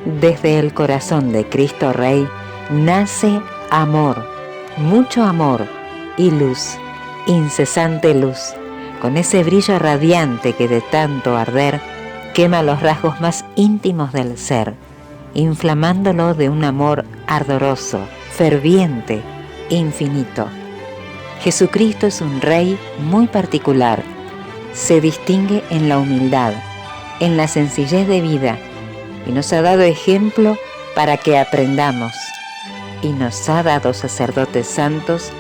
Desde el corazón de Cristo Rey nace amor, mucho amor y luz, incesante luz, con ese brillo radiante que de tanto arder quema los rasgos más íntimos del ser, inflamándolo de un amor ardoroso, ferviente, infinito. Jesucristo es un Rey muy particular. Se distingue en la humildad, en la sencillez de vida, y nos ha dado ejemplo para que aprendamos, y nos ha dado sacerdotes santos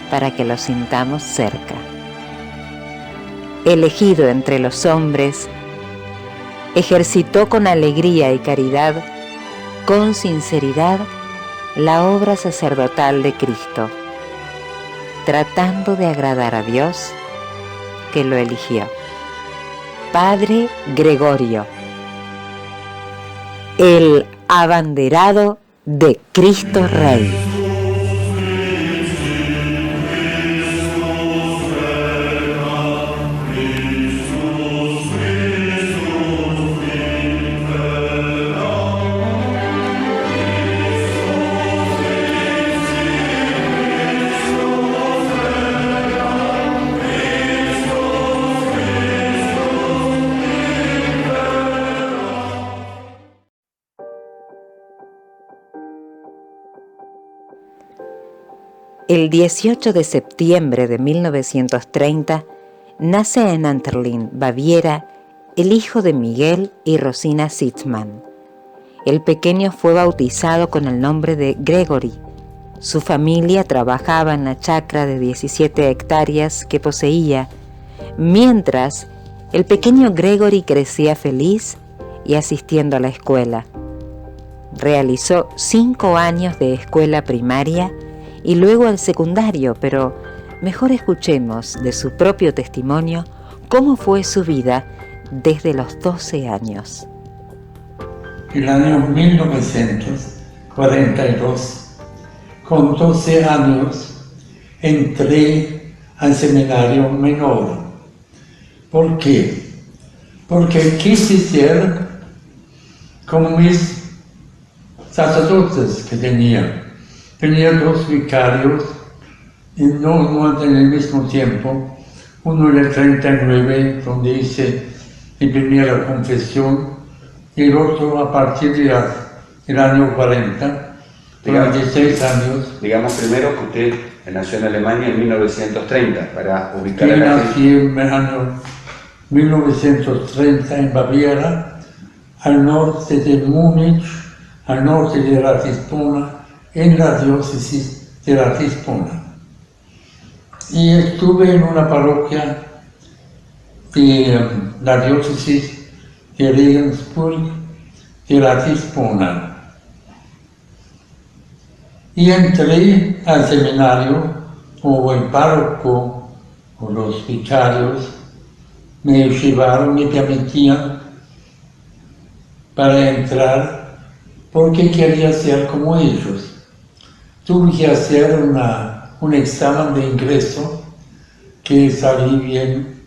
para que los sintamos cerca. Elegido entre los hombres, ejercitó con alegría y caridad, con sinceridad, la obra sacerdotal de Cristo, tratando de agradar a Dios, que lo eligió. Padre Gregorio, el abanderado de Cristo Rey. El 18 de septiembre de 1930 nace en Antwerpen, Baviera, el hijo de Miguel y Rosina Sitzmann. El pequeño fue bautizado con el nombre de Gregory. Su familia trabajaba en la chacra de 17 hectáreas que poseía, mientras el pequeño Gregory crecía feliz y asistiendo a la escuela. Realizó 5 años de escuela primaria y luego al secundario, pero mejor escuchemos de su propio testimonio cómo fue su vida desde los 12 años. El año 1942, con 12 años, entré al seminario menor. ¿Por qué? Porque quise ser como mis sacerdotes que tenía. Tenía 2 vicarios, y no en el mismo tiempo, uno en el 39, donde hice mi primera confesión, y el otro a partir del año 40, durante 6 años. Digamos primero que usted nació en Alemania en 1930, para ubicar a la gente. Nací en el año 1930 en Baviera, al norte de Múnich, al norte de Ratisbona, en la diócesis de Ratisbona. Y estuve en una parroquia de la diócesis de Regensburg de Ratisbona. Y entré al seminario como el párroco o los vicarios me llevaron, me permitían para entrar porque quería ser como ellos. Tuve que hacer un examen de ingreso que salí bien,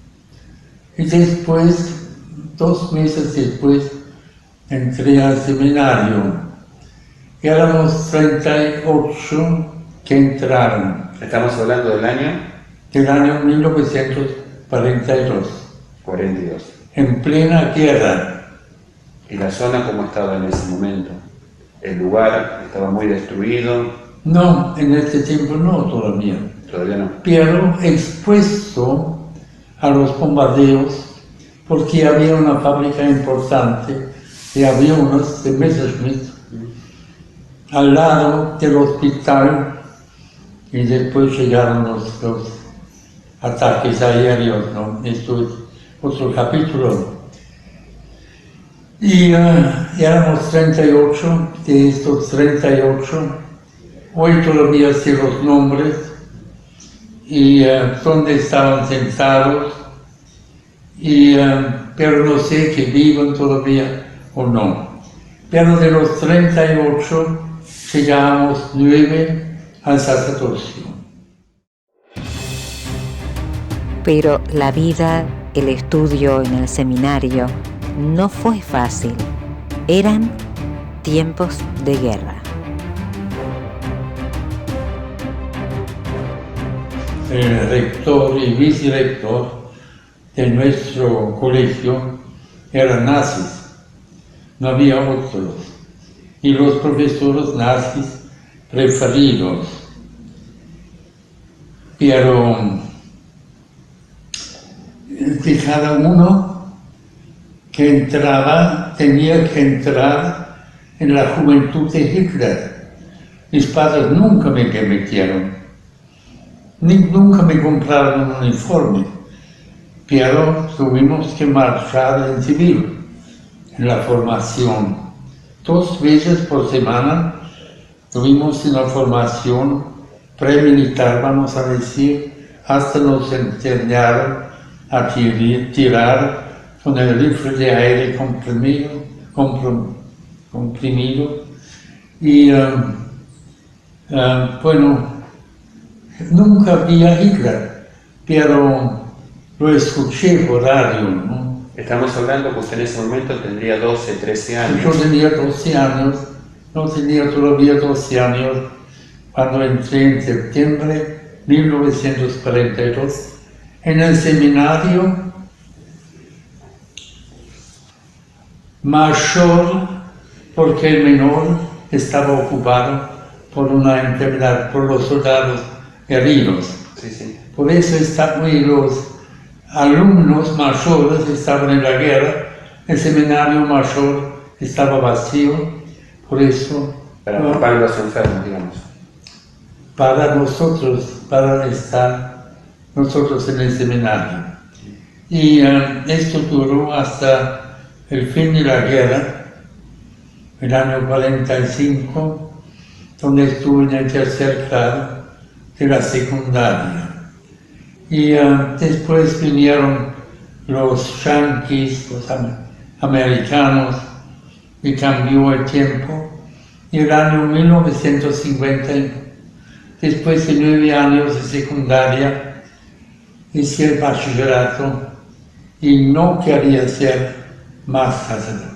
y después, 2 meses después, entré al seminario. Éramos 38 que entraron. ¿Estamos hablando del año? Del año 1942. 42. En plena guerra. ¿Y la zona cómo estaba en ese momento? ¿El lugar estaba muy destruido? No, en este tiempo no todavía. Todavía no. Pero expuesto a los bombardeos, porque había una fábrica importante de aviones de Messerschmitt al lado del hospital, y después llegaron los ataques aéreos, ¿no? Esto es otro capítulo. Y éramos 38, de estos 38, hoy todavía sé los nombres y dónde estaban sentados, pero no sé que viven todavía o no. Pero de los 38 llegamos 9 al sacerdocio. Pero la vida, el estudio en el seminario, no fue fácil. Eran Tiempos de guerra. El rector y vicerrector de nuestro colegio eran nazis, no había otros. Y los profesores nazis preferidos. Pero de cada uno que entraba tenía que entrar en la juventud de Hitler. Mis padres nunca me permitieron, nunca me compraron un uniforme, pero tuvimos que marchar en civil, en la formación. 2 veces por semana tuvimos una formación premilitar, vamos a decir, hasta nos enseñaron a tirar con el rifle de aire comprimido. Y bueno, nunca vi a Hitler, pero lo escuché por radio, ¿no? Estamos hablando que usted en ese momento tendría 12, 13 años. Yo tenía 12 años, no tenía todavía 12 años cuando entré en septiembre de 1942 en el seminario mayor, porque el menor estaba ocupado por una enfermedad, por los soldados heridos. Sí, sí. Por eso los alumnos mayores estaban en la guerra, el seminario mayor estaba vacío, por eso... Para ocupar los enfermos, digamos. Para nosotros, para estar nosotros en el seminario. Y esto duró hasta el fin de la guerra, el año 45, donde estuve en el tercer grado de la secundaria. Y después vinieron los yanquis, los americanos, y cambió el tiempo. Y el año 1950, después de 9 años de secundaria, hice el bachillerato y no quería ser más sacerdote.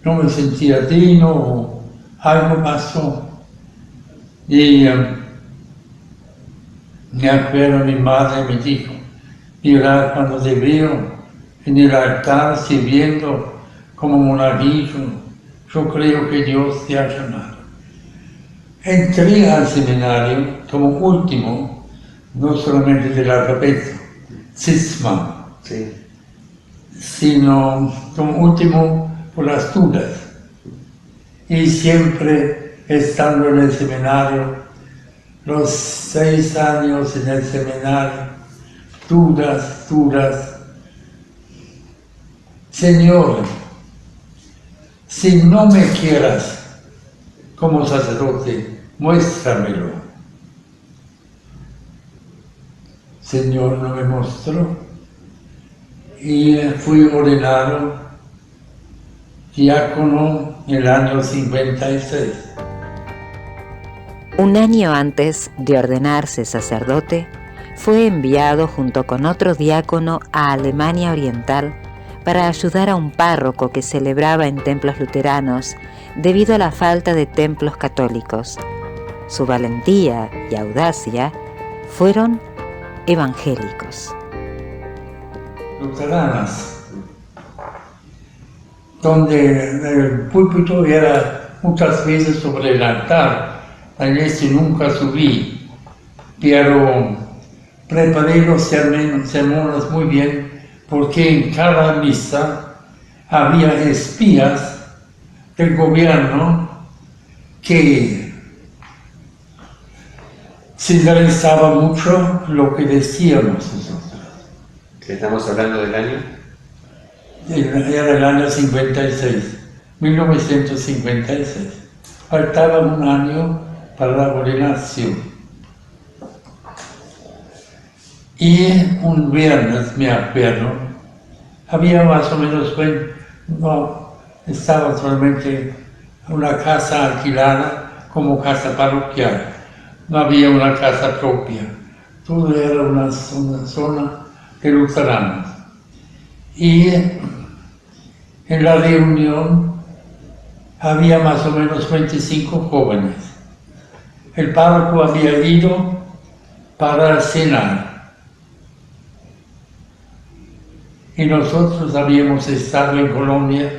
No me sentía digno, o algo pasó. Y me acuerdo, mi madre me dijo, mira, cuando te veo en el altar sirviendo como monaguillo, yo creo que Dios te ha llamado. Entré al seminario como último, no solamente del alfabeto, Sitzmann, Sí. sino como último por las dudas. Y siempre estando en el seminario, los 6 años en el seminario, dudas. Señor, si no me quieras como sacerdote, muéstramelo. Señor no me mostró y fui ordenado diácono en el año 56. Un año antes de ordenarse sacerdote, fue enviado junto con otro diácono a Alemania Oriental para ayudar a un párroco que celebraba en templos luteranos debido a la falta de templos católicos. Su valentía y audacia fueron evangélicos. Luteranas, donde el púlpito era muchas veces sobre el altar. A ese nunca subí, pero preparé los sermones muy bien, porque en cada misa había espías del gobierno que se interesaba mucho lo que decíamos nosotros. ¿Estamos hablando del año? Era el año 56, 1956. Faltaba un año para la ordenación. Y un viernes, me acuerdo, había más o menos, estaba solamente una casa alquilada como casa parroquial. No había una casa propia. Todo era una zona de luteranos. Y En la reunión había más o menos 25 jóvenes. El párroco había ido para cenar y nosotros habíamos estado en Colombia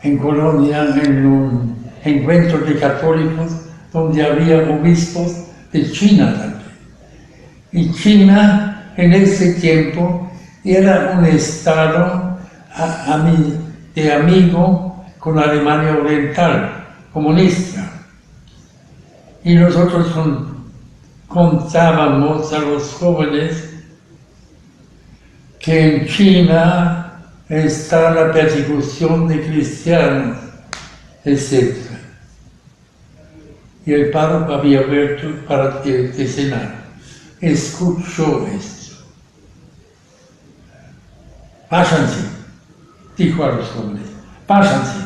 en un encuentro de católicos donde había obispos de China también. Y China en ese tiempo era un estado de amigo con Alemania Oriental, comunista. Y nosotros contábamos a los jóvenes que en China está la persecución de cristianos, etc. Y el párroco había vuelto para de cenar. Escuchó esto. Váyanse, dijo a los jóvenes, váyanse.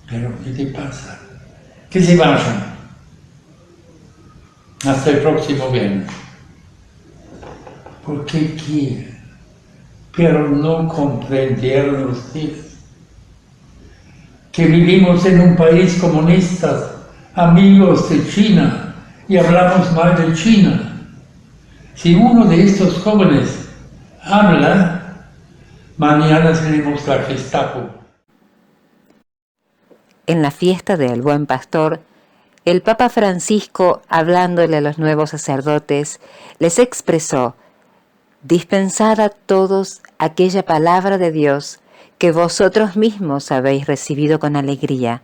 Pero, ¿qué te pasa? Que se vayan. Hasta el próximo viernes. Porque quieren, pero no comprendieron ustedes que vivimos en un país comunista, amigos de China, y hablamos mal de China. Si uno de estos jóvenes habla, mañana tenemos la Gestapo. En la fiesta del Buen Pastor, el Papa Francisco, hablándole a los nuevos sacerdotes, les expresó: dispensad a todos aquella palabra de Dios que vosotros mismos habéis recibido con alegría,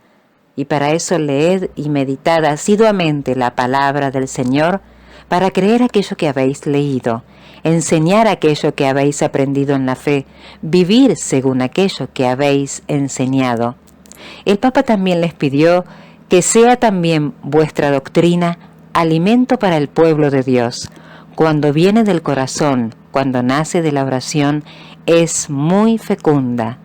y para eso leed y meditad asiduamente la palabra del Señor, para creer aquello que habéis leído, enseñar aquello que habéis aprendido en la fe, vivir según aquello que habéis enseñado. El Papa también les pidió que sea también vuestra doctrina alimento para el pueblo de Dios. Cuando viene del corazón, cuando nace de la oración, es muy fecunda.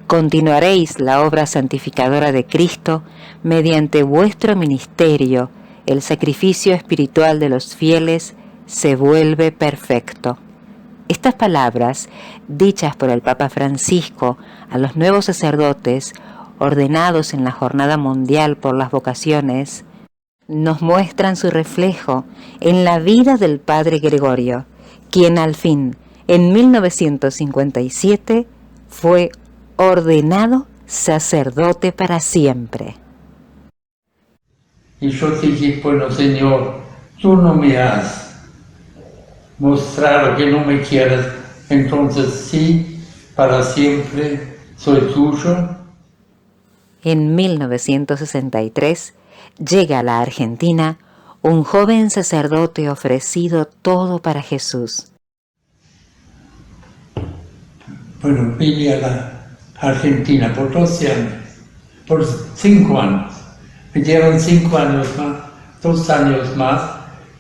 Continuaréis la obra santificadora de Cristo mediante vuestro ministerio. El sacrificio espiritual de los fieles se vuelve perfecto. Estas palabras, dichas por el Papa Francisco a los nuevos sacerdotes ordenados en la Jornada Mundial por las Vocaciones, nos muestran su reflejo en la vida del Padre Gregorio, quien al fin, en 1957, fue ordenado sacerdote para siempre. Y yo dije, bueno, Señor, tú no me has mostrado que no me quieres, entonces sí, para siempre soy tuyo. En 1963 llega a la Argentina un joven sacerdote ofrecido todo para Jesús. Bueno, vine a la Argentina por 12 años, por 5 años. Me dieron 5 años más, 2 años más,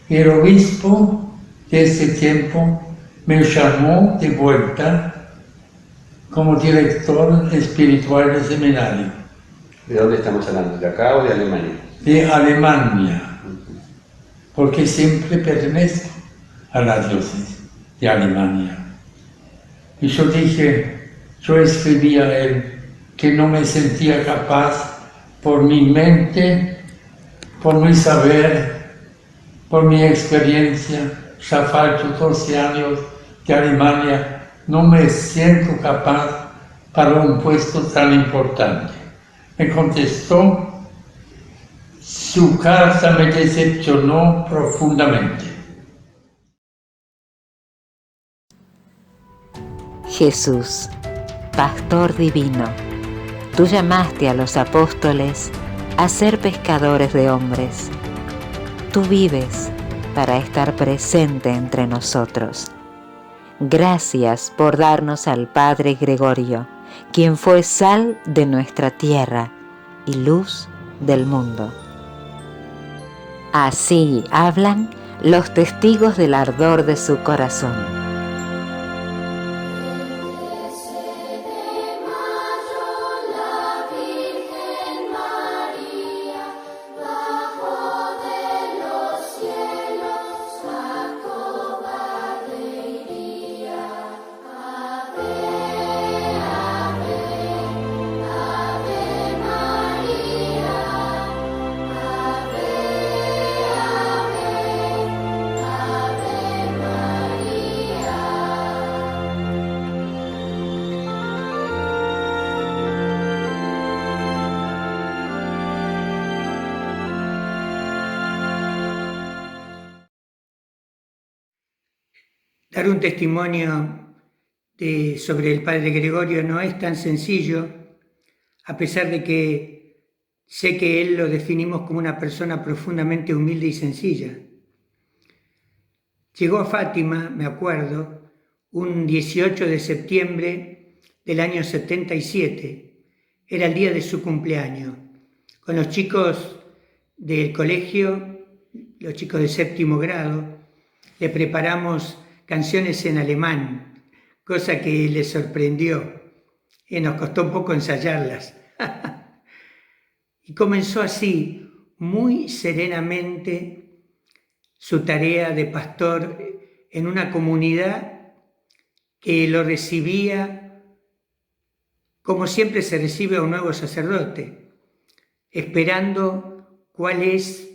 y el obispo de ese tiempo me llamó de vuelta como director espiritual del seminario. ¿De dónde estamos hablando? ¿De acá o de Alemania? De Alemania, porque siempre pertenezco a la diócesis de Alemania. Y yo escribí a él que no me sentía capaz por mi mente, por mi saber, por mi experiencia, ya falto 12 años de Alemania, no me siento capaz para un puesto tan importante. Me contestó, su carta me decepcionó profundamente. Jesús, Pastor Divino, tú llamaste a los apóstoles a ser pescadores de hombres. Tú vives para estar presente entre nosotros. Gracias por darnos al Padre Gregorio, quien fue sal de nuestra tierra y luz del mundo. Así hablan los testigos del ardor de su corazón. Dar un testimonio sobre el Padre Gregorio no es tan sencillo, a pesar de que sé que él lo definimos como una persona profundamente humilde y sencilla. Llegó a Fátima, me acuerdo, un 18 de septiembre del año 77. Era el día de su cumpleaños. Con los chicos del colegio, los chicos de séptimo grado, le preparamos canciones en alemán, cosa que les sorprendió. Nos costó un poco ensayarlas. Y comenzó así, muy serenamente, su tarea de pastor en una comunidad que lo recibía como siempre se recibe a un nuevo sacerdote, esperando cuál es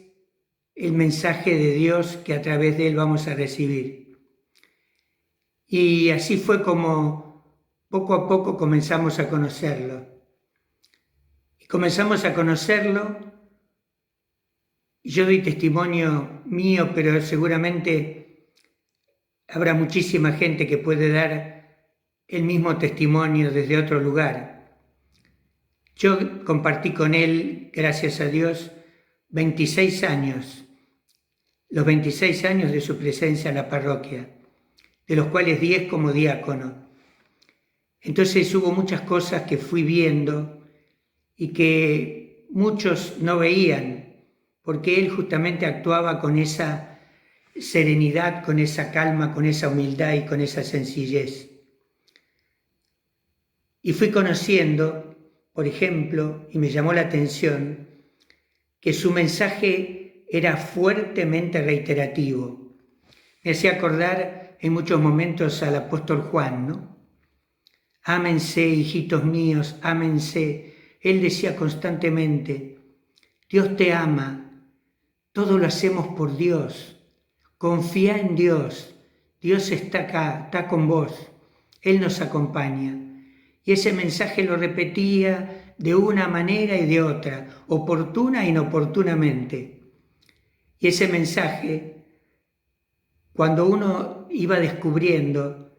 el mensaje de Dios que a través de él vamos a recibir. Y así fue como poco a poco comenzamos a conocerlo. Y comenzamos a conocerlo, y yo doy testimonio mío, pero seguramente habrá muchísima gente que puede dar el mismo testimonio desde otro lugar. Yo compartí con él, gracias a Dios, 26 años, los 26 años de su presencia en la parroquia, de los cuales 10 como diácono. Entonces hubo muchas cosas que fui viendo y que muchos no veían, porque él justamente actuaba con esa serenidad, con esa calma, con esa humildad y con esa sencillez. Y fui conociendo, por ejemplo, y me llamó la atención, que su mensaje era fuertemente reiterativo. Me hacía acordar en muchos momentos al apóstol Juan, ¿no? Ámense, hijitos míos, ámense. Él decía constantemente, Dios te ama, todo lo hacemos por Dios, confía en Dios, Dios está acá, está con vos, Él nos acompaña. Y ese mensaje lo repetía de una manera y de otra, oportuna e inoportunamente. Y ese mensaje, cuando uno iba descubriendo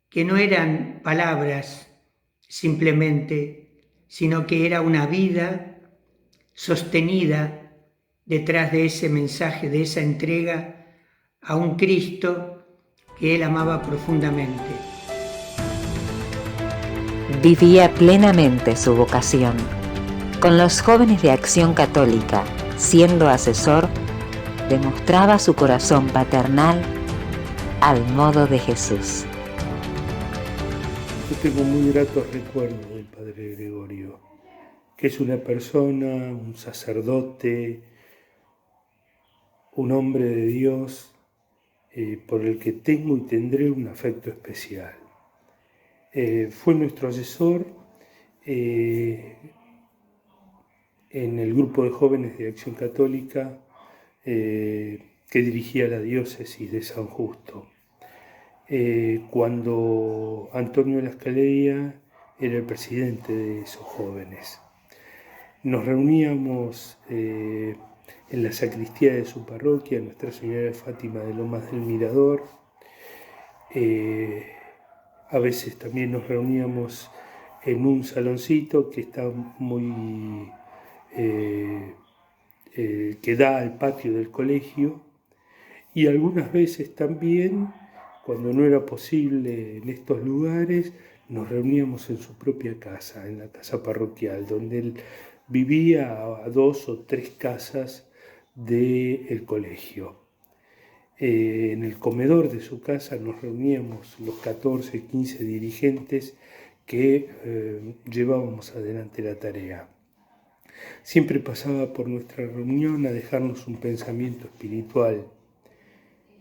que no eran palabras simplemente, sino que era una vida sostenida detrás de ese mensaje, de esa entrega a un Cristo que él amaba profundamente. Vivía plenamente su vocación. Con los jóvenes de Acción Católica, siendo asesor, demostraba su corazón paternal al modo de Jesús. Yo tengo muy gratos recuerdos del Padre Gregorio, que es una persona, un sacerdote, un hombre de Dios, por el que tengo y tendré un afecto especial. Fue nuestro asesor en el grupo de jóvenes de Acción Católica que dirigía la diócesis de San Justo. Cuando Antonio Lascaleria era el presidente de esos jóvenes. Nos reuníamos en la sacristía de su parroquia, Nuestra Señora de Fátima de Lomas del Mirador. A veces también nos reuníamos en un saloncito que está muy que da al patio del colegio, y algunas veces también, cuando no era posible en estos lugares, nos reuníamos en su propia casa, en la casa parroquial, donde él vivía a 2 o 3 casas del colegio. En el comedor de su casa nos reuníamos los 14, 15 dirigentes que llevábamos adelante la tarea. Siempre pasaba por nuestra reunión a dejarnos un pensamiento espiritual.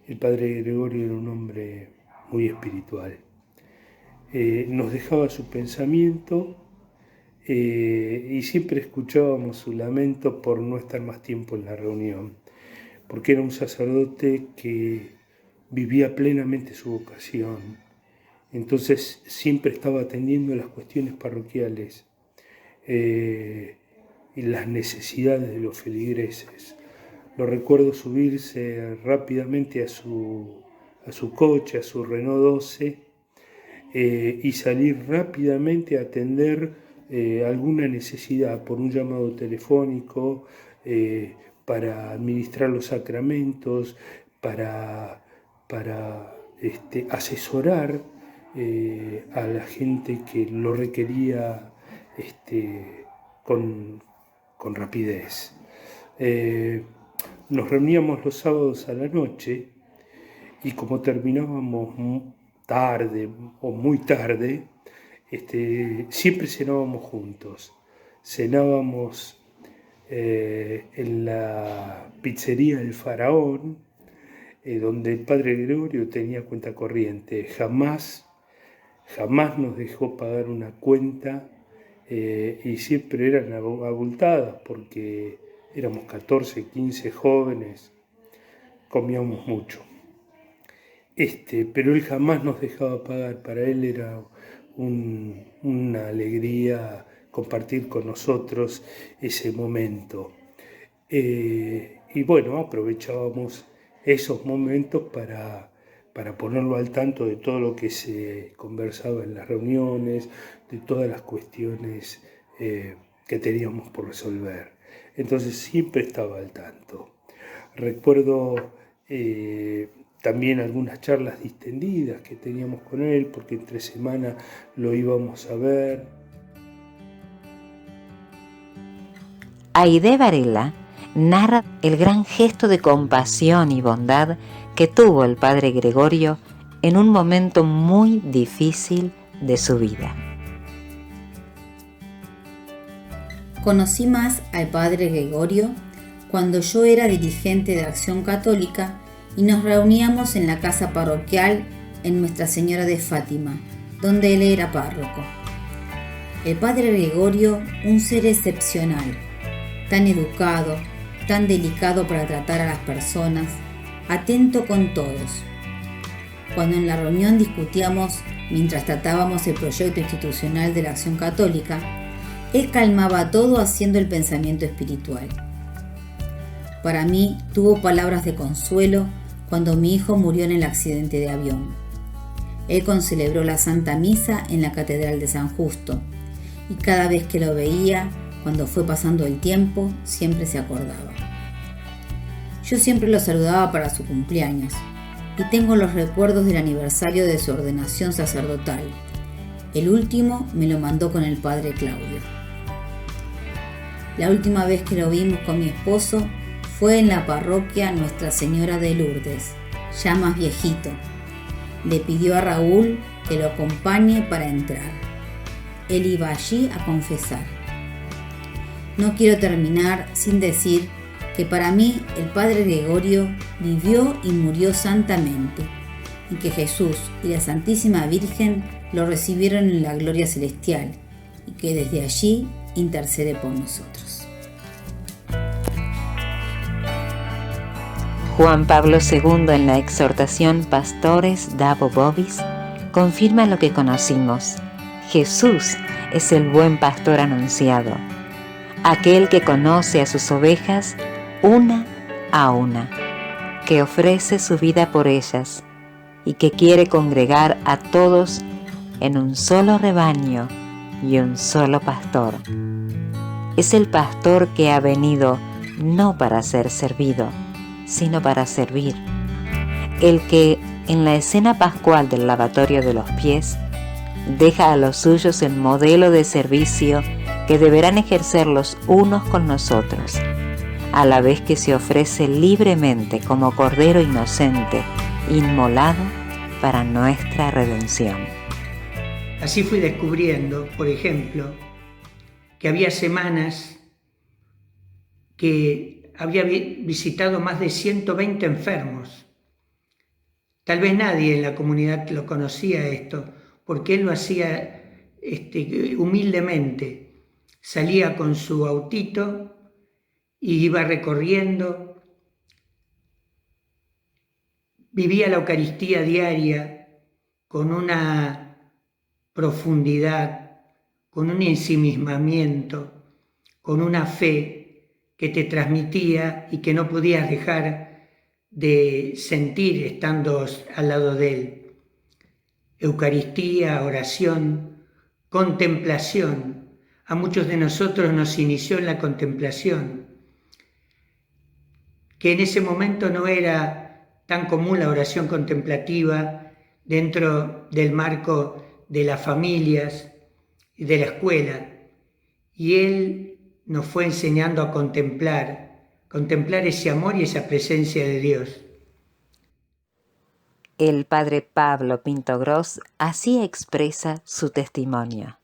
El Padre Gregorio era un hombre muy espiritual. Nos dejaba su pensamiento y siempre escuchábamos su lamento por no estar más tiempo en la reunión, porque era un sacerdote que vivía plenamente su vocación. Entonces siempre estaba atendiendo las cuestiones parroquiales y las necesidades de los feligreses. Lo recuerdo subirse rápidamente a su a su coche, a su Renault 12, y salir rápidamente a atender alguna necesidad por un llamado telefónico, para administrar los sacramentos, para asesorar a la gente que lo requería con rapidez. Nos reuníamos los sábados a la noche y como terminábamos tarde o muy tarde, siempre cenábamos juntos. Cenábamos en la pizzería El Faraón, donde el padre Gregorio tenía cuenta corriente. Jamás nos dejó pagar una cuenta, y siempre eran abultadas porque éramos 14, 15 jóvenes, comíamos mucho. Pero él jamás nos dejaba pagar. Para él era una alegría compartir con nosotros ese momento. Y bueno, aprovechábamos esos momentos para ponerlo al tanto de todo lo que se conversaba en las reuniones, de todas las cuestiones que teníamos por resolver. Entonces siempre estaba al tanto. Recuerdo también algunas charlas distendidas que teníamos con él, porque entre semana lo íbamos a ver. Aide Varela narra el gran gesto de compasión y bondad que tuvo el padre Gregorio en un momento muy difícil de su vida. Conocí más al padre Gregorio cuando yo era dirigente de Acción Católica y nos reuníamos en la casa parroquial en Nuestra Señora de Fátima, donde él era párroco. El padre Gregorio, un ser excepcional, tan educado, tan delicado para tratar a las personas, atento con todos. Cuando en la reunión discutíamos mientras tratábamos el proyecto institucional de la Acción Católica, él calmaba todo haciendo el pensamiento espiritual. Para mí tuvo palabras de consuelo cuando mi hijo murió en el accidente de avión. Él concelebró la Santa Misa en la Catedral de San Justo y cada vez que lo veía, cuando fue pasando el tiempo, siempre se acordaba. Yo siempre lo saludaba para su cumpleaños y tengo los recuerdos del aniversario de su ordenación sacerdotal. El último me lo mandó con el padre Claudio. La última vez que lo vimos con mi esposo fue en la parroquia Nuestra Señora de Lourdes, ya más viejito. Le pidió a Raúl que lo acompañe para entrar. Él iba allí a confesar. No quiero terminar sin decir que para mí el padre Gregorio vivió y murió santamente, y que Jesús y la Santísima Virgen lo recibieron en la gloria celestial, y que desde allí intercede por nosotros. Juan Pablo II, en la exhortación Pastores Dabo Vobis, confirma lo que conocimos. Jesús es el buen pastor anunciado, aquel que conoce a sus ovejas una a una, que ofrece su vida por ellas y que quiere congregar a todos en un solo rebaño y un solo pastor. Es el pastor que ha venido no para ser servido, sino para servir. El que, en la escena pascual del lavatorio de los pies, deja a los suyos en modelo de servicio que deberán ejercer los unos con nosotros, a la vez que se ofrece libremente como cordero inocente, inmolado para nuestra redención. Así fui descubriendo, por ejemplo, que había semanas que había visitado más de 120 enfermos. Tal vez nadie en la comunidad lo conocía esto, porque él lo hacía humildemente. Salía con su autito y iba recorriendo. Vivía la Eucaristía diaria con una profundidad, con un ensimismamiento, con una fe que te transmitía y que no podías dejar de sentir estando al lado de Él. Eucaristía, oración, contemplación. A muchos de nosotros nos inició en la contemplación, que en ese momento no era tan común la oración contemplativa dentro del marco de las familias y de la escuela. Y Él nos fue enseñando a contemplar ese amor y esa presencia de Dios. El padre Pablo Pinto Gros así expresa su testimonio.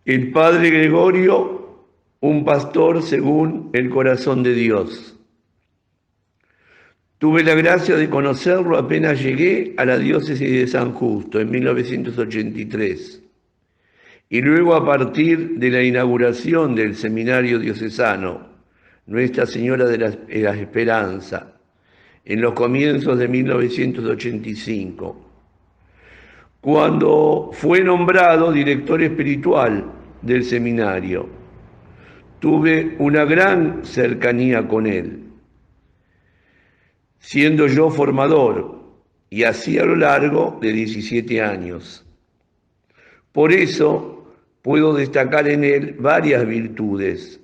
El padre Gregorio, un pastor según el corazón de Dios. Tuve la gracia de conocerlo apenas llegué a la diócesis de San Justo en 1983 y luego a partir de la inauguración del seminario diocesano Nuestra Señora de la Esperanza en los comienzos de 1985, cuando fue nombrado director espiritual del seminario. Tuve una gran cercanía con él, siendo yo formador, y así a lo largo de 17 años. Por eso puedo destacar en él varias virtudes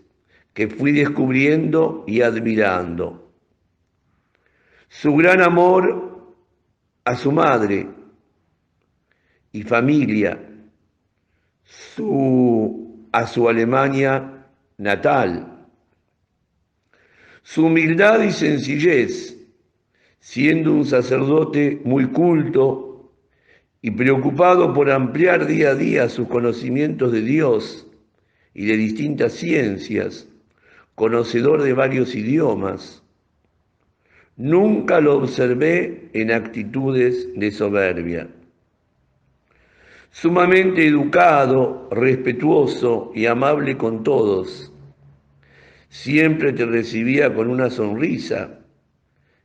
que fui descubriendo y admirando. Su gran amor a su madre y familia, a su Alemania natal, su humildad y sencillez, siendo un sacerdote muy culto y preocupado por ampliar día a día sus conocimientos de Dios y de distintas ciencias, conocedor de varios idiomas. Nunca lo observé en actitudes de soberbia. Sumamente educado, respetuoso y amable con todos. Siempre te recibía con una sonrisa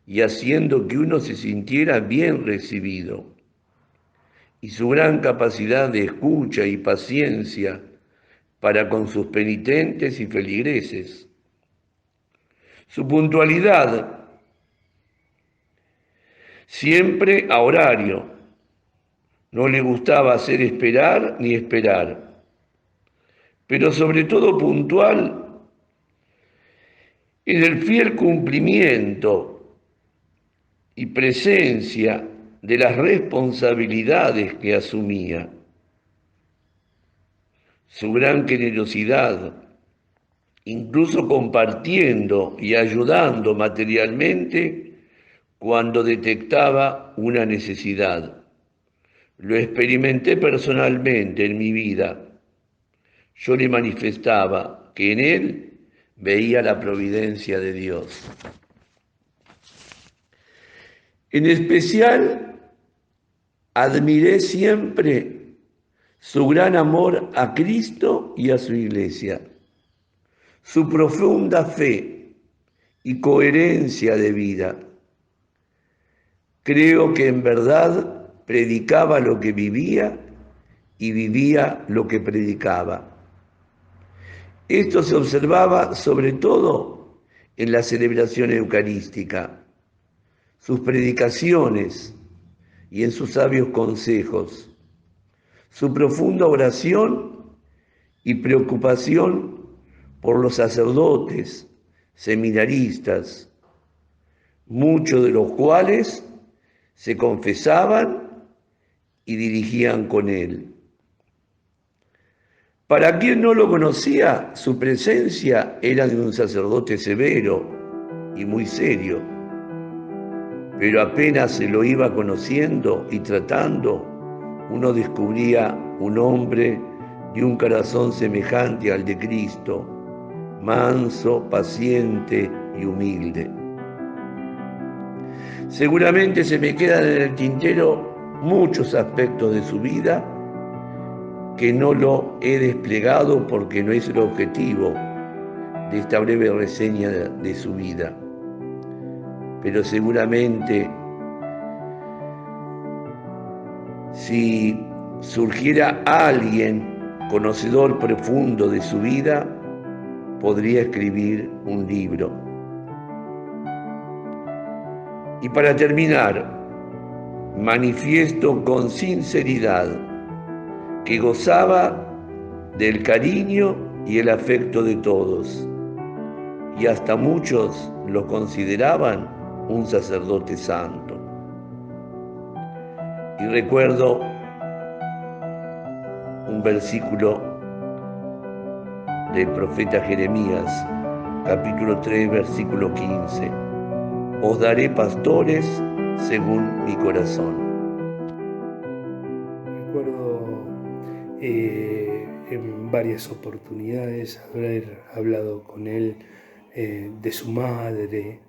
y haciendo que uno se sintiera bien recibido. Y su gran capacidad de escucha y paciencia para con sus penitentes y feligreses. Su puntualidad, siempre a horario. No le gustaba hacer esperar ni esperar, pero sobre todo puntual en el fiel cumplimiento y presencia de las responsabilidades que asumía. Su gran generosidad, incluso compartiendo y ayudando materialmente cuando detectaba una necesidad. Lo experimenté personalmente en mi vida. Yo le manifestaba que en él veía la providencia de Dios. En especial, admiré siempre su gran amor a Cristo y a su Iglesia, su profunda fe y coherencia de vida. Creo que en verdad predicaba lo que vivía y vivía lo que predicaba. Esto se observaba sobre todo en la celebración eucarística, sus predicaciones y en sus sabios consejos, su profunda oración y preocupación por los sacerdotes, seminaristas, muchos de los cuales se confesaban y dirigían con él. Para quien no lo conocía, su presencia era de un sacerdote severo y muy serio, pero apenas se lo iba conociendo y tratando, uno descubría un hombre de un corazón semejante al de Cristo, manso, paciente y humilde. Seguramente se me quedan en el tintero muchos aspectos de su vida que no lo he desplegado porque no es el objetivo de esta breve reseña de su vida. Pero seguramente si surgiera alguien conocedor profundo de su vida, podría escribir un libro. Y para terminar, manifiesto con sinceridad que gozaba del cariño y el afecto de todos, y hasta muchos lo consideraban un sacerdote santo. Y recuerdo un versículo del profeta Jeremías, capítulo 3, versículo 15. Os daré pastores según mi corazón. Recuerdo en varias oportunidades haber hablado con él de su madre,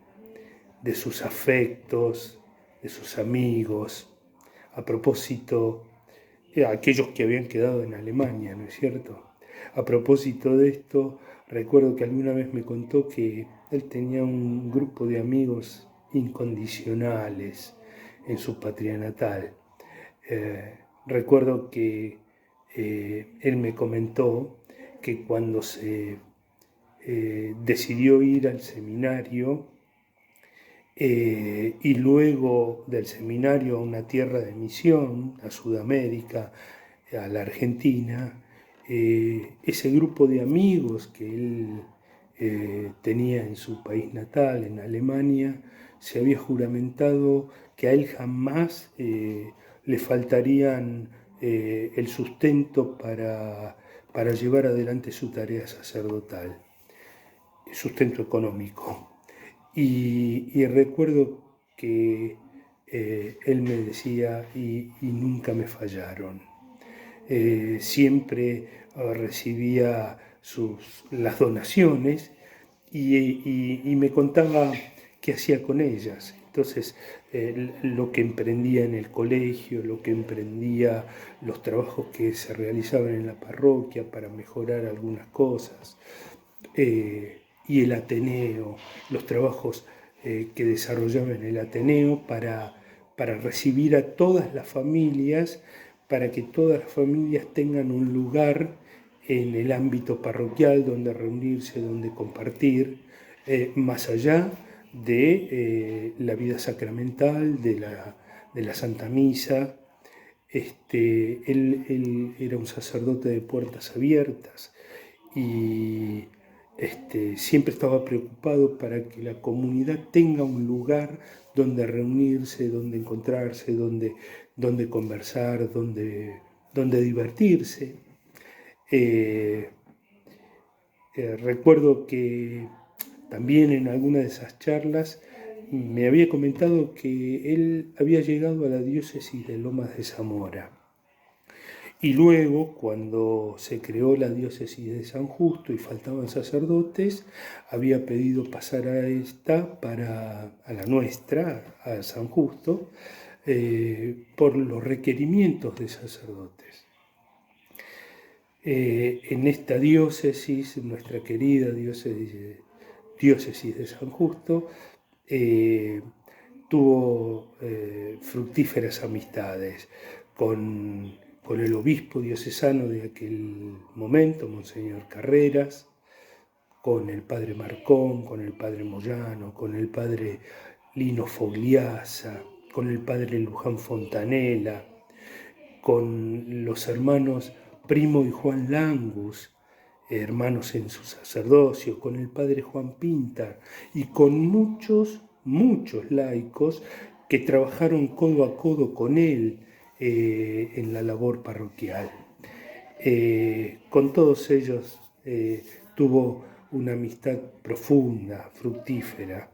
de sus afectos, de sus amigos, a propósito, aquellos que habían quedado en Alemania, ¿no es cierto? A propósito de esto, recuerdo que alguna vez me contó que él tenía un grupo de amigos incondicionales en su patria natal. Recuerdo que él me comentó que cuando se decidió ir al seminario y luego del seminario a una tierra de misión, a Sudamérica, a la Argentina, ese grupo de amigos que él tenía en su país natal, en Alemania, se había juramentado que a él jamás le faltarían el sustento para llevar adelante su tarea sacerdotal, el sustento económico. Y recuerdo que él me decía, y nunca me fallaron. Siempre recibía las donaciones y me contaba qué hacía con ellas. Entonces, lo que emprendía en el colegio, lo que emprendía, los trabajos que se realizaban en la parroquia para mejorar algunas cosas, y el Ateneo, los trabajos que desarrollaba en el Ateneo para recibir a todas las familias, para que todas las familias tengan un lugar en el ámbito parroquial donde reunirse, donde compartir, más allá de la vida sacramental, de la Santa Misa. Él era un sacerdote de puertas abiertas y siempre estaba preocupado para que la comunidad tenga un lugar donde reunirse, donde encontrarse, donde conversar, donde divertirse. Recuerdo que también en alguna de esas charlas me había comentado que él había llegado a la diócesis de Lomas de Zamora. Y luego, cuando se creó la diócesis de San Justo y faltaban sacerdotes, había pedido pasar a esta a la nuestra, a San Justo, por los requerimientos de sacerdotes. En esta diócesis, nuestra querida diócesis de San Justo, tuvo fructíferas amistades con el obispo diocesano de aquel momento, Monseñor Carreras, con el padre Marcón, con el padre Moyano, con el padre Lino Fogliasa, con el padre Luján Fontanella, con los hermanos Primo y Juan Langus, hermanos en su sacerdocio, con el padre Juan Pintar y con muchos laicos que trabajaron codo a codo con él en la labor parroquial. Con todos ellos tuvo una amistad profunda, fructífera.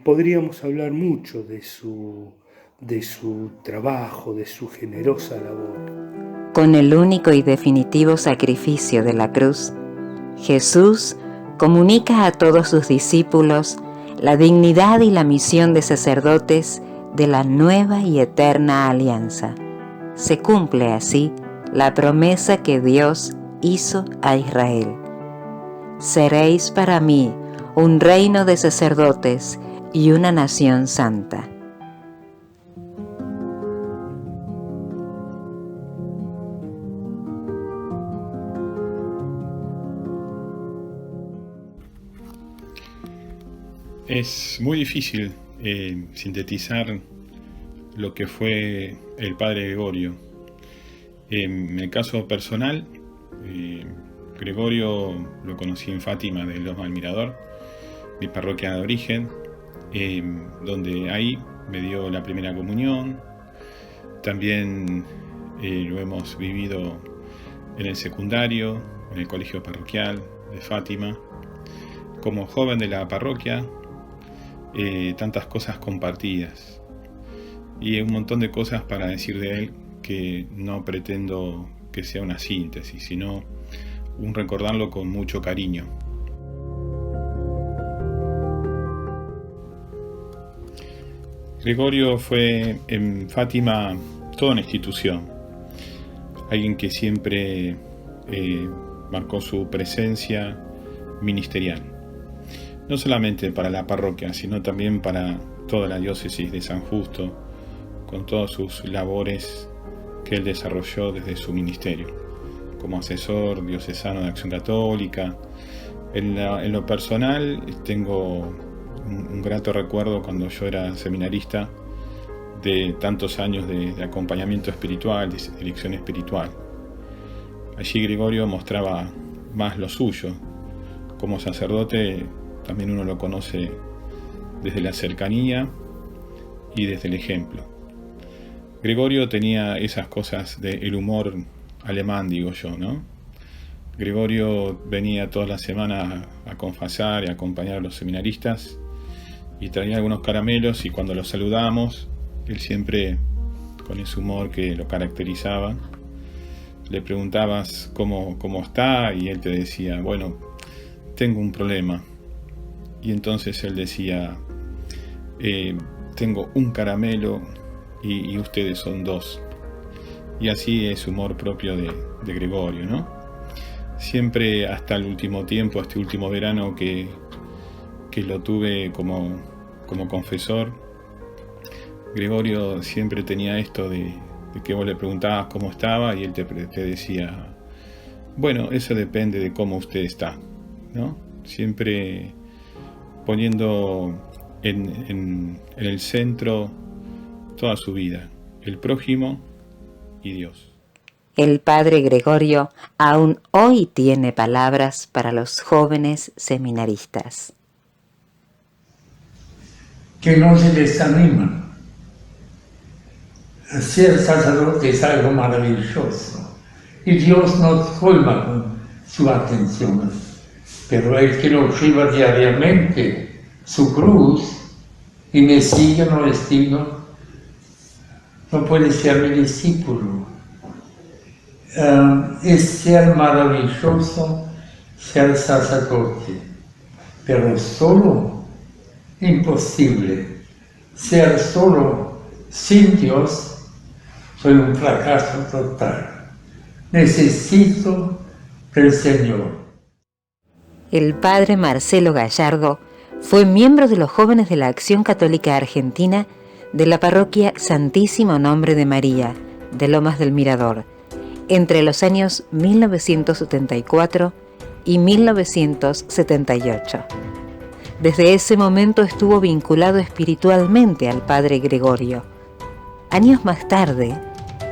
Podríamos hablar mucho de su trabajo, de su generosa labor. Con el único y definitivo sacrificio de la cruz, Jesús comunica a todos sus discípulos la dignidad y la misión de sacerdotes de la nueva y eterna alianza. Se cumple así la promesa que Dios hizo a Israel. Seréis para mí un reino de sacerdotes y una nación santa. Es muy difícil sintetizar lo que fue el Padre Gregorio. En el caso personal, Gregorio lo conocí en Fátima de Loma del Mirador, mi parroquia de origen, donde ahí me dio la primera comunión. También lo hemos vivido en el secundario, en el colegio parroquial de Fátima. Como joven de la parroquia, tantas cosas compartidas y un montón de cosas para decir de él que no pretendo que sea una síntesis, sino un recordarlo con mucho cariño. Gregorio fue en Fátima toda una institución, alguien que siempre marcó su presencia ministerial, no solamente para la parroquia, sino también para toda la diócesis de San Justo, con todas sus labores que él desarrolló desde su ministerio, como asesor diocesano de Acción Católica. En lo personal, tengo un grato recuerdo cuando yo era seminarista de tantos años de acompañamiento espiritual, de dirección espiritual. Allí Gregorio mostraba más lo suyo. Como sacerdote también uno lo conoce desde la cercanía y desde el ejemplo. Gregorio tenía esas cosas del humor alemán, digo yo, ¿no? Gregorio venía todas las semanas a confesar y a acompañar a los seminaristas y traía algunos caramelos, y cuando los saludábamos, él siempre, con ese humor que lo caracterizaba, le preguntabas cómo está, y él te decía, bueno, tengo un problema. Y entonces él decía, tengo un caramelo y ustedes son dos. Y así es humor propio de Gregorio, ¿no? Siempre hasta el último tiempo, este último verano que lo tuve como confesor, Gregorio siempre tenía esto de que vos le preguntabas cómo estaba y él te decía, bueno, eso depende de cómo usted está, ¿no? Siempre poniendo en el centro toda su vida, el prójimo y Dios. El Padre Gregorio aún hoy tiene palabras para los jóvenes seminaristas. Que no se desaniman. Ser sacerdote es algo maravilloso y Dios nos colma con su atención, pero el que lo lleva diariamente su cruz y me sigue, no puede ser mi discípulo. Es ser maravilloso ser sacerdote, pero solo imposible. Ser solo sin Dios, soy un fracaso total. Necesito del Señor. El padre Marcelo Gallardo fue miembro de los jóvenes de la Acción Católica Argentina de la parroquia Santísimo Nombre de María de Lomas del Mirador entre los años 1974 y 1978. Desde ese momento estuvo vinculado espiritualmente al Padre Gregorio. Años más tarde,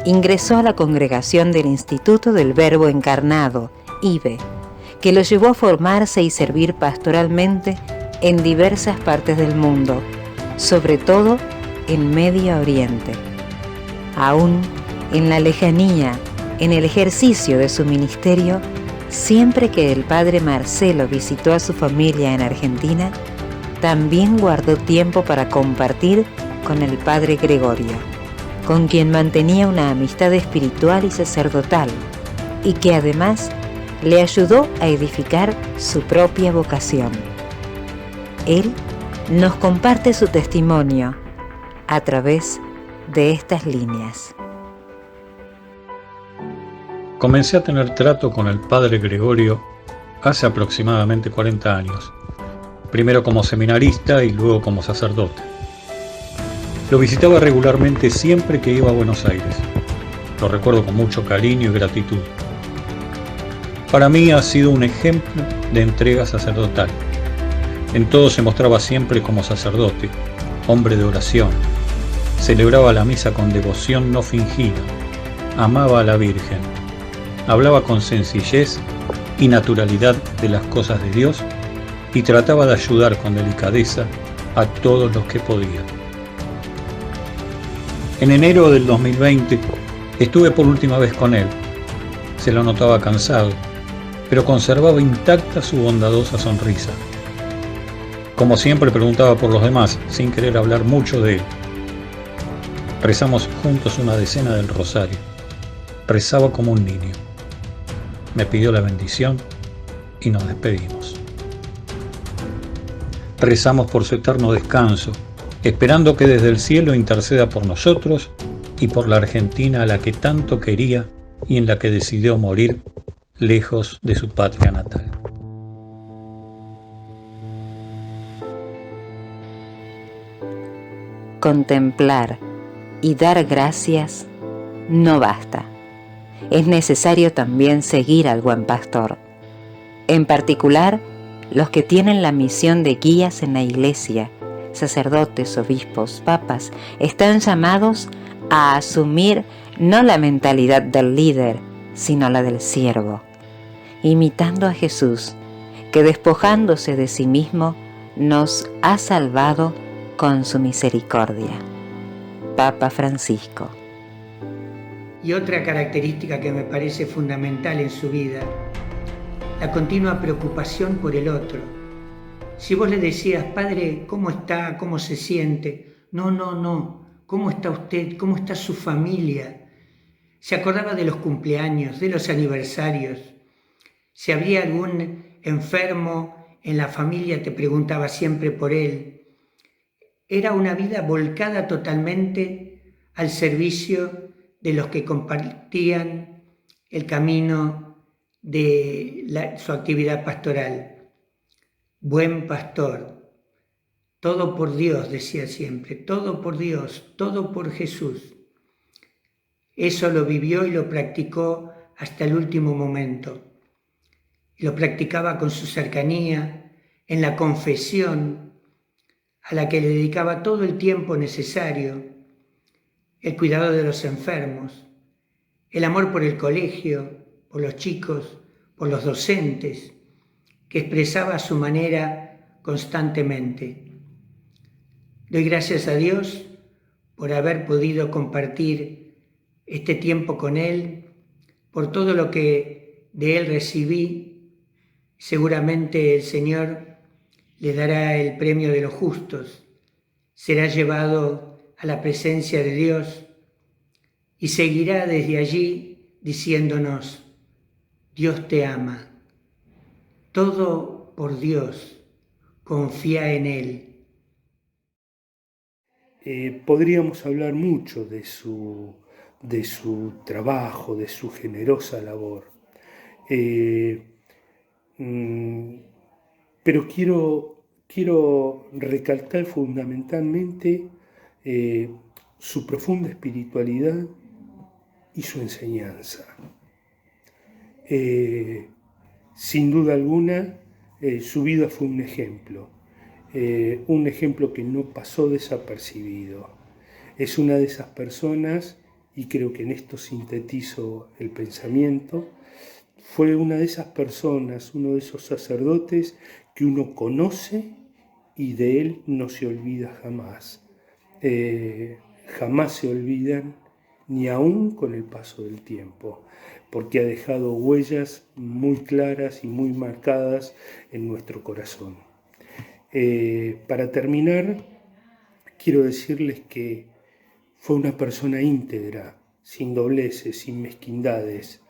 ingresó a la congregación del Instituto del Verbo Encarnado, IVE, que lo llevó a formarse y servir pastoralmente en diversas partes del mundo, sobre todo en Medio Oriente. Aún en la lejanía, en el ejercicio de su ministerio, siempre que el padre Marcelo visitó a su familia en Argentina, también guardó tiempo para compartir con el padre Gregorio, con quien mantenía una amistad espiritual y sacerdotal, y que además le ayudó a edificar su propia vocación. Él nos comparte su testimonio a través de estas líneas. Comencé a tener trato con el padre Gregorio hace aproximadamente 40 años, primero como seminarista y luego como sacerdote. Lo visitaba regularmente siempre que iba a Buenos Aires. Lo recuerdo con mucho cariño y gratitud. Para mí ha sido un ejemplo de entrega sacerdotal. En todo se mostraba siempre como sacerdote, hombre de oración, celebraba la misa con devoción no fingida, amaba a la Virgen, hablaba con sencillez y naturalidad de las cosas de Dios y trataba de ayudar con delicadeza a todos los que podía. En enero del 2020 estuve por última vez con él. Se lo notaba cansado, pero conservaba intacta su bondadosa sonrisa. Como siempre preguntaba por los demás, sin querer hablar mucho de él. Rezamos juntos una decena del rosario. Rezaba como un niño. Me pidió la bendición y nos despedimos. Rezamos por su eterno descanso, esperando que desde el cielo interceda por nosotros y por la Argentina a la que tanto quería y en la que decidió morir lejos de su patria natal. Contemplar y dar gracias no basta. Es necesario también seguir al buen pastor. En particular, los que tienen la misión de guías en la iglesia, sacerdotes, obispos, papas, están llamados a asumir no la mentalidad del líder, sino la del siervo, imitando a Jesús, que despojándose de sí mismo, nos ha salvado con su misericordia. Papa Francisco. Y otra característica que me parece fundamental en su vida, la continua preocupación por el otro. Si vos le decías, padre, ¿cómo está? ¿Cómo se siente? No. ¿Cómo está usted? ¿Cómo está su familia? Se acordaba de los cumpleaños, de los aniversarios. Si había algún enfermo en la familia, te preguntaba siempre por él. Era una vida volcada totalmente al servicio de los que compartían el camino de su actividad pastoral. Buen pastor, todo por Dios, decía siempre, todo por Dios, todo por Jesús. Eso lo vivió y lo practicó hasta el último momento. Lo practicaba con su cercanía, en la confesión, a la que le dedicaba todo el tiempo necesario, el cuidado de los enfermos, el amor por el colegio, por los chicos, por los docentes, que expresaba a su manera constantemente. Doy gracias a Dios por haber podido compartir este tiempo con Él, por todo lo que de Él recibí. Seguramente el Señor le dará el premio de los justos, será llevado a la presencia de Dios y seguirá desde allí diciéndonos, Dios te ama, todo por Dios, confía en Él. Podríamos hablar mucho de su trabajo, de su generosa labor, pero quiero recalcar fundamentalmente su profunda espiritualidad y su enseñanza. Sin duda alguna, su vida fue un ejemplo que no pasó desapercibido. Es una de esas personas, y creo que en esto sintetizo el pensamiento, fue una de esas personas, uno de esos sacerdotes que uno conoce y de él no se olvida jamás. Jamás se olvidan, ni aún con el paso del tiempo, porque ha dejado huellas muy claras y muy marcadas en nuestro corazón. Para terminar, quiero decirles que fue una persona íntegra, sin dobleces, sin mezquindades,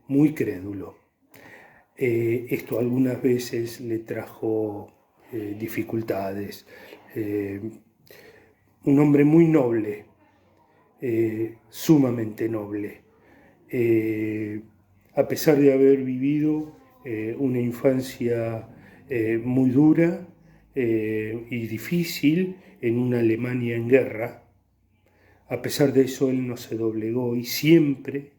muy crédulo. Esto algunas veces le trajo dificultades. Un hombre muy noble, sumamente noble. A pesar de haber vivido una infancia muy dura y difícil en una Alemania en guerra, a pesar de eso él no se doblegó y siempre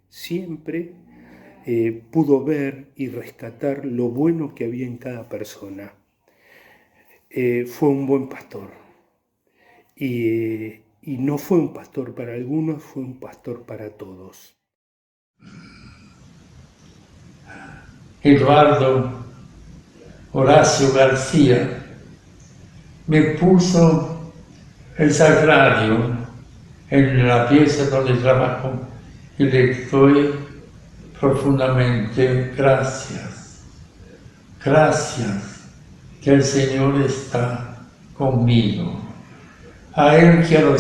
pudo ver y rescatar lo bueno que había en cada persona. Fue un buen pastor, y no fue un pastor para algunos, fue un pastor para todos. Eduardo Horacio García me puso el sagrario en la pieza donde trabajo y le doy profundamente gracias. Gracias que el Señor está conmigo. A Él quiero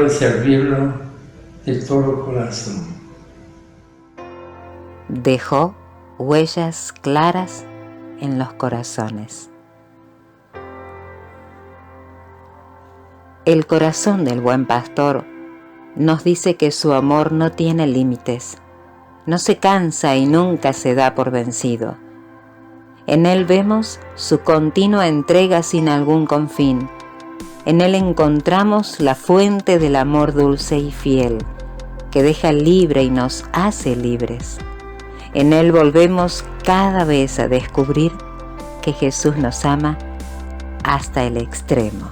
servirlo de todo corazón. Dejó huellas claras en los corazones. El corazón del buen pastor nos dice que su amor no tiene límites, no se cansa y nunca se da por vencido. En él vemos su continua entrega sin algún confín. En él encontramos la fuente del amor dulce y fiel, que deja libre y nos hace libres. En él volvemos cada vez a descubrir que Jesús nos ama hasta el extremo.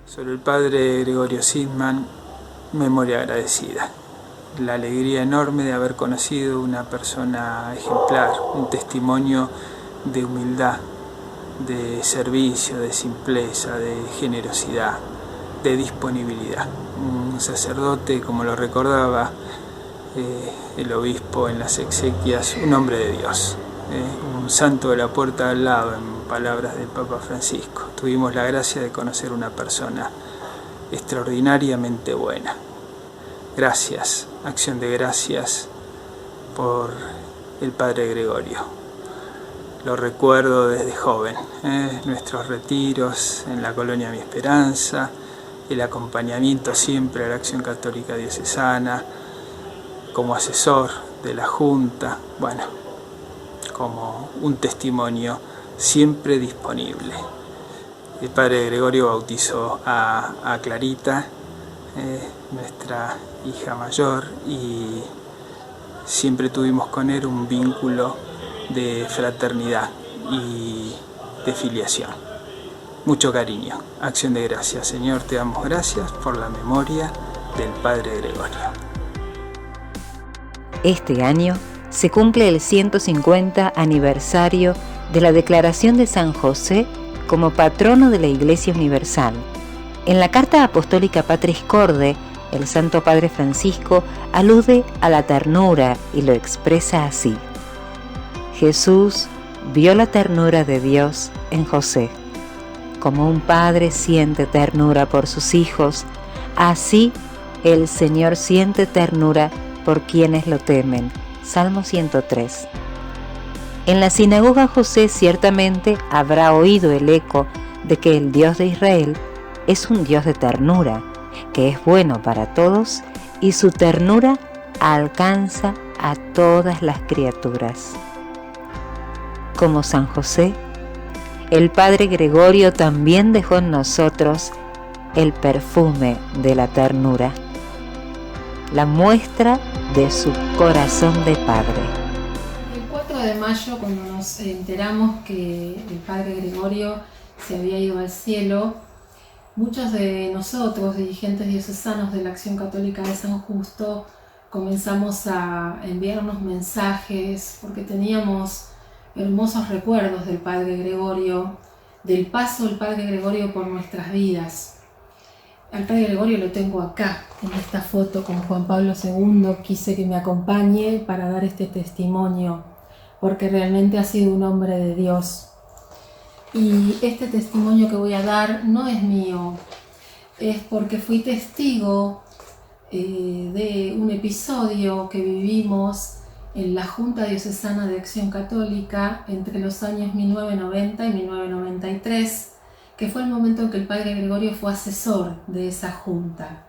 Sobre el padre Gregorio Sittman, memoria agradecida. La alegría enorme de haber conocido una persona ejemplar, un testimonio de humildad, de servicio, de simpleza, de generosidad, de disponibilidad. Un sacerdote, como lo recordaba el obispo en las exequias, un hombre de Dios, un santo de la puerta al lado, en palabras del Papa Francisco. Tuvimos la gracia de conocer una persona extraordinariamente buena. Gracias, acción de gracias por el padre Gregorio. Lo recuerdo desde joven, nuestros retiros en la colonia Mi Esperanza, el acompañamiento siempre a la Acción Católica Diocesana, como asesor de la Junta, bueno, como un testimonio siempre disponible. El padre Gregorio bautizó a Clarita, nuestra hija mayor, y siempre tuvimos con él un vínculo de fraternidad y de filiación. Mucho cariño, acción de gracias. Señor, te damos gracias por la memoria del padre Gregorio. Este año se cumple el 150 aniversario de la declaración de San José como patrono de la Iglesia Universal. En la Carta Apostólica Patris Corde, el Santo Padre Francisco alude a la ternura y lo expresa así: Jesús vio la ternura de Dios en José. Como un padre siente ternura por sus hijos, así el Señor siente ternura por quienes lo temen. Salmo 103. En la sinagoga José ciertamente habrá oído el eco de que el Dios de Israel es un Dios de ternura, que es bueno para todos y su ternura alcanza a todas las criaturas. Como San José, el padre Gregorio también dejó en nosotros el perfume de la ternura, la muestra de su corazón de padre. El 4 de mayo, cuando nos enteramos que el padre Gregorio se había ido al cielo, muchos de nosotros, dirigentes diocesanos de la Acción Católica de San Justo, comenzamos a enviarnos mensajes porque teníamos hermosos recuerdos del padre Gregorio, del paso del padre Gregorio por nuestras vidas. Al padre Gregorio lo tengo acá, en esta foto con Juan Pablo II. Quise que me acompañe para dar este testimonio, porque realmente ha sido un hombre de Dios. Y este testimonio que voy a dar no es mío, es porque fui testigo de un episodio que vivimos en la Junta Diocesana de Acción Católica entre los años 1990 y 1993, que fue el momento en que el padre Gregorio fue asesor de esa junta.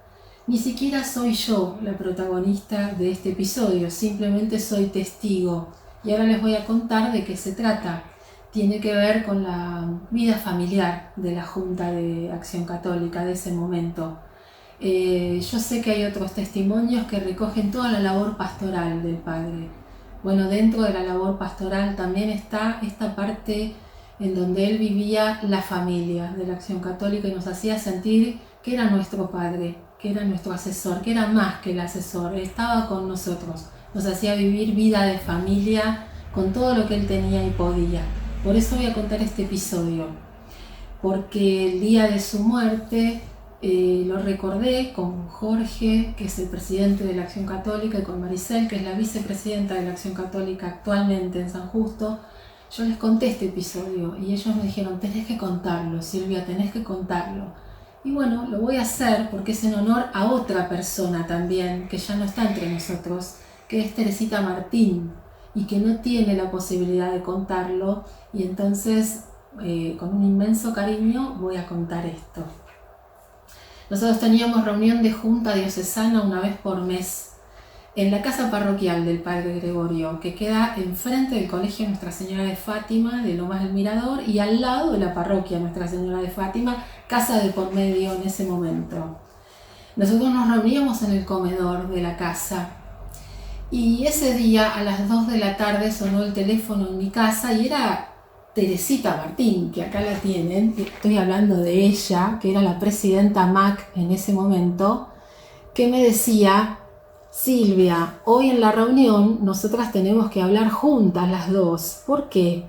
Ni siquiera soy yo la protagonista de este episodio, simplemente soy testigo. Y ahora les voy a contar de qué se trata. Tiene que ver con la vida familiar de la Junta de Acción Católica de ese momento. Yo sé que hay otros testimonios que recogen toda la labor pastoral del padre. Bueno, dentro de la labor pastoral también está esta parte en donde él vivía la familia de la Acción Católica y nos hacía sentir que era nuestro padre, que era nuestro asesor, que era más que el asesor, él estaba con nosotros, nos hacía vivir vida de familia con todo lo que él tenía y podía. Por eso voy a contar este episodio, porque el día de su muerte lo recordé con Jorge, que es el presidente de la Acción Católica, y con Maricel, que es la vicepresidenta de la Acción Católica actualmente en San Justo. Yo les conté este episodio y ellos me dijeron, tenés que contarlo, Silvia, tenés que contarlo. Y bueno, lo voy a hacer porque es en honor a otra persona también, que ya no está entre nosotros, que es Teresita Martín, y que no tiene la posibilidad de contarlo, y entonces con un inmenso cariño voy a contar esto. Nosotros teníamos reunión de junta diocesana una vez por mes en la casa parroquial del Padre Gregorio, que queda enfrente del Colegio Nuestra Señora de Fátima de Lomas del Mirador y al lado de la parroquia Nuestra Señora de Fátima, casa de por medio en ese momento. Nosotros nos reuníamos en el comedor de la casa y ese día a las 2 de la tarde sonó el teléfono en mi casa y era Teresita Martín, que acá la tienen, estoy hablando de ella, que era la presidenta MAC en ese momento, que me decía, Silvia, hoy en la reunión nosotras tenemos que hablar juntas las dos. ¿Por qué?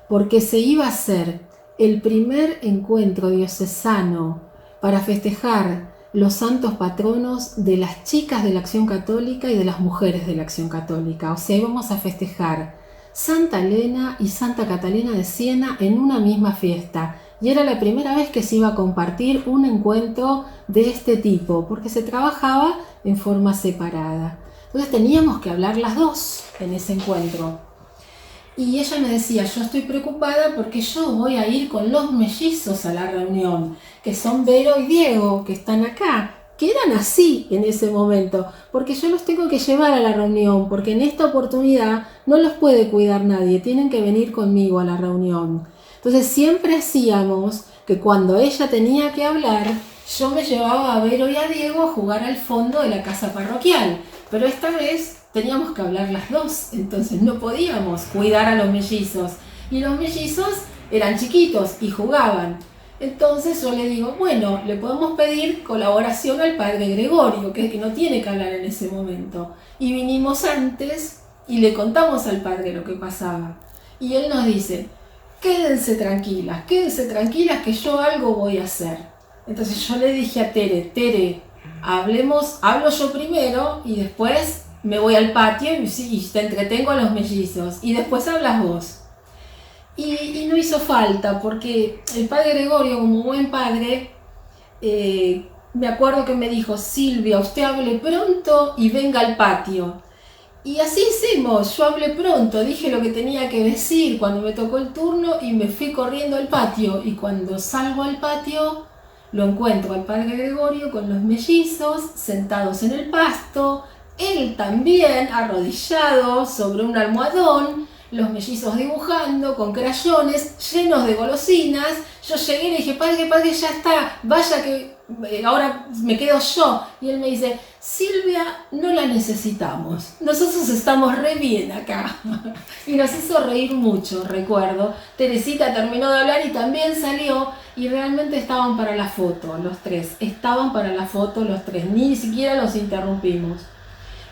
Porque se iba a hacer el primer encuentro diocesano para festejar los santos patronos de las chicas de la Acción Católica y de las mujeres de la Acción Católica. O sea, íbamos a festejar Santa Elena y Santa Catalina de Siena en una misma fiesta. Y era la primera vez que se iba a compartir un encuentro de este tipo, porque se trabajaba en forma separada. Entonces teníamos que hablar las dos en ese encuentro. Y ella me decía, yo estoy preocupada porque yo voy a ir con los mellizos a la reunión, que son Vero y Diego, que están acá, que eran así en ese momento, porque yo los tengo que llevar a la reunión, porque en esta oportunidad no los puede cuidar nadie, tienen que venir conmigo a la reunión. Entonces siempre hacíamos que cuando ella tenía que hablar, yo me llevaba a Vero y a Diego a jugar al fondo de la casa parroquial, pero esta vez teníamos que hablar las dos, entonces no podíamos cuidar a los mellizos, y los mellizos eran chiquitos y jugaban. Entonces yo le digo, bueno, le podemos pedir colaboración al Padre Gregorio, que no tiene que hablar en ese momento. Y vinimos antes y le contamos al Padre lo que pasaba. Y él nos dice, quédense tranquilas que yo algo voy a hacer. Entonces yo le dije a Tere, hablo yo primero y después me voy al patio y te entretengo a los mellizos y después hablas vos. Y no hizo falta porque el Padre Gregorio, como buen padre, me acuerdo que me dijo, Silvia, usted hable pronto y venga al patio. Y así hicimos, yo hablé pronto, dije lo que tenía que decir cuando me tocó el turno y me fui corriendo al patio. Y cuando salgo al patio, lo encuentro al Padre Gregorio con los mellizos sentados en el pasto, él también arrodillado sobre un almohadón, los mellizos dibujando con crayones llenos de golosinas. Yo llegué y le dije, padre, ya está, vaya que ahora me quedo yo. Y él me dice, Silvia, no la necesitamos, nosotros estamos re bien acá. Y nos hizo reír mucho, recuerdo. Teresita terminó de hablar y también salió, y realmente estaban para la foto los tres, ni siquiera los interrumpimos.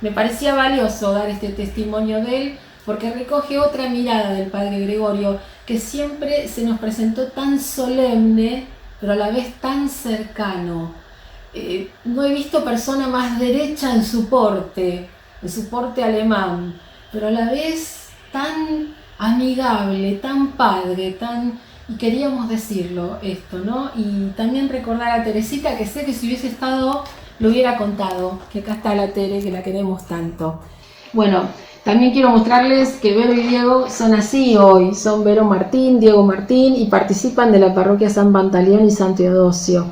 Me parecía valioso dar este testimonio de él, porque recoge otra mirada del Padre Gregorio, que siempre se nos presentó tan solemne, pero a la vez tan cercano. No he visto persona más derecha en su porte alemán, pero a la vez tan amigable, tan padre, y queríamos decirlo esto, ¿no? Y también recordar a Teresita, que sé que si hubiese estado, lo hubiera contado, que acá está la Tere, que la queremos tanto. Bueno, también quiero mostrarles que Vero y Diego son así hoy, son Vero Martín, Diego Martín, y participan de la parroquia San Pantaleón y San Teodosio.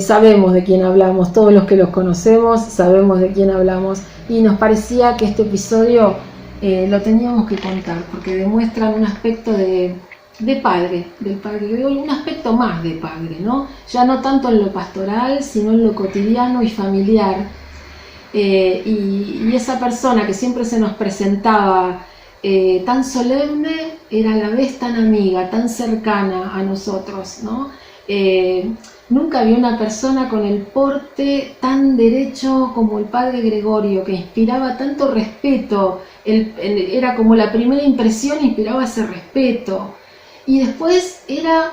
Sabemos de quién hablamos, todos los que los conocemos sabemos de quién hablamos, y nos parecía que este episodio lo teníamos que contar, porque demuestran un aspecto del padre Gregorio, un aspecto más de padre, ¿no? Ya no tanto en lo pastoral, sino en lo cotidiano y familiar. Y esa persona que siempre se nos presentaba tan solemne, era a la vez tan amiga, tan cercana a nosotros, ¿no? Nunca vi una persona con el porte tan derecho como el padre Gregorio, que inspiraba tanto respeto. Era como la primera impresión, inspiraba ese respeto. Y después era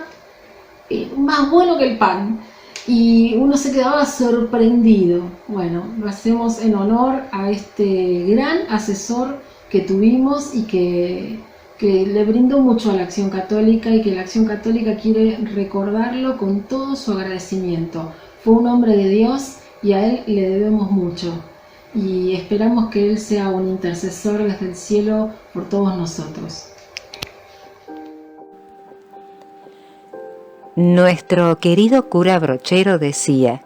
más bueno que el pan. Y uno se quedaba sorprendido. Bueno, lo hacemos en honor a este gran asesor que tuvimos y que le brindó mucho a la Acción Católica, y que la Acción Católica quiere recordarlo con todo su agradecimiento. Fue un hombre de Dios y a él le debemos mucho. Y esperamos que él sea un intercesor desde el cielo por todos nosotros. Nuestro querido cura Brochero decía: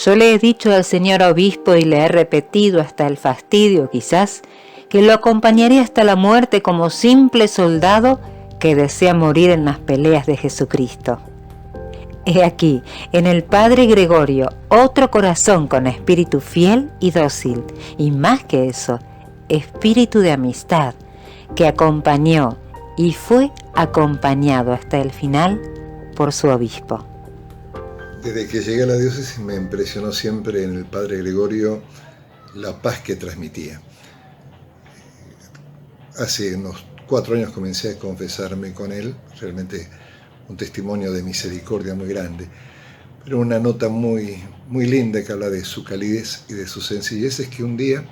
yo le he dicho al señor obispo y le he repetido hasta el fastidio quizás, que lo acompañaré hasta la muerte como simple soldado que desea morir en las peleas de Jesucristo. He aquí, en el padre Gregorio, otro corazón con espíritu fiel y dócil, y más que eso, espíritu de amistad, que acompañó y fue acompañado hasta el final por su obispo. Desde que llegué a la diócesis me impresionó siempre en el padre Gregorio la paz que transmitía. Hace unos 4 años comencé a confesarme con él, realmente un testimonio de misericordia muy grande, pero una nota muy linda que habla de su calidez y de su sencillez es que un día,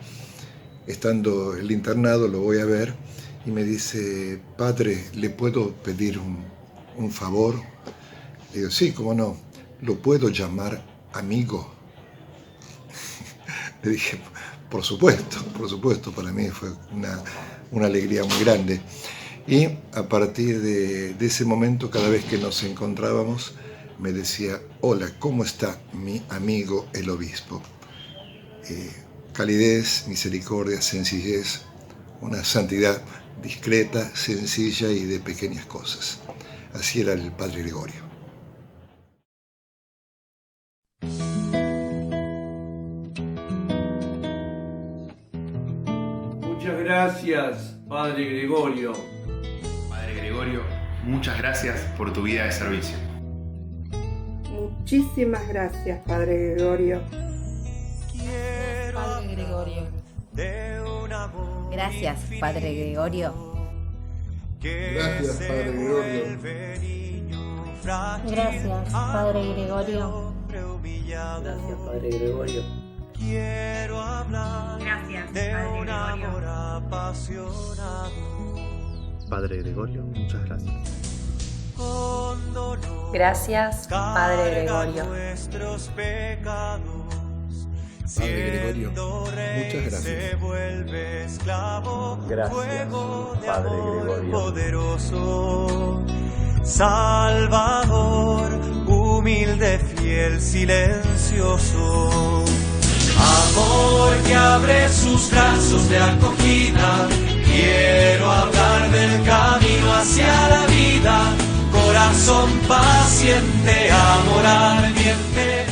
estando en el internado, lo voy a ver y me dice: padre, ¿le puedo pedir un favor? Le digo: sí, cómo no, ¿lo puedo llamar amigo? Le dije: por supuesto, para mí fue una alegría muy grande. Y a partir de ese momento, cada vez que nos encontrábamos, me decía: hola, ¿cómo está mi amigo el obispo? Calidez, misericordia, sencillez, una santidad discreta, sencilla y de pequeñas cosas. Así era el padre Gregorio. Muchas gracias, Padre Gregorio. Padre Gregorio, muchas gracias por tu vida de servicio. Muchísimas gracias, Padre Gregorio. Padre Gregorio. Gracias, Padre Gregorio. Gracias, Padre Gregorio. Gracias, Padre Gregorio. Gracias, Padre Gregorio. Quiero hablar de un amor apasionado. Padre Gregorio, muchas gracias. Gracias, Padre Gregorio. Nuestros pecados. Padre Gregorio, muchas gracias. Se vuelve esclavo. Gracias, Padre Gregorio. Poderoso, Salvador, humilde, fiel, silencioso. Amor que abre sus brazos de acogida. Quiero hablar del camino hacia la vida. Corazón paciente, amor ardiente.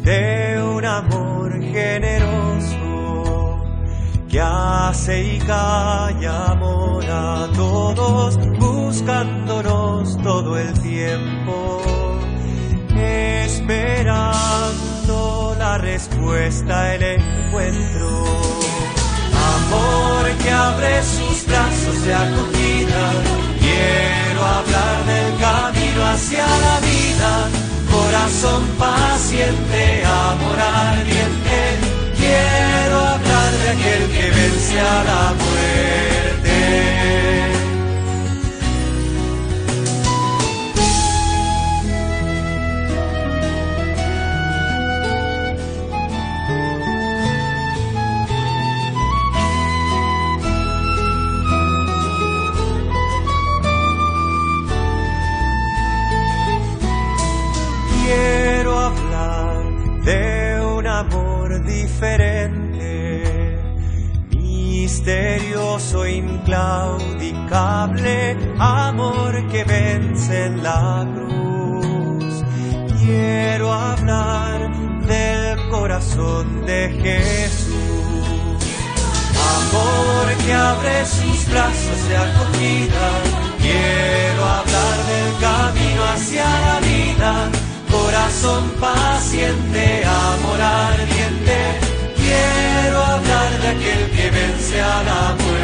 De un amor generoso que hace y calla amor a todos, buscándonos todo el tiempo, esperando la respuesta, el encuentro. Amor que abre sus brazos de acogida. Quiero hablar del camino hacia la vida. Corazón paciente, amor ardiente. Quiero hablar de aquel que vence a la muerte. Quiero hablar de un amor diferente, misterioso, inclaudicable, amor que vence en la cruz. quiero hablar del corazón de Jesús. Amor que abre sus brazos de acogida. Quiero hablar del camino hacia la vida. Corazón paciente, amor ardiente. Quiero hablar de aquel que vence a la muerte.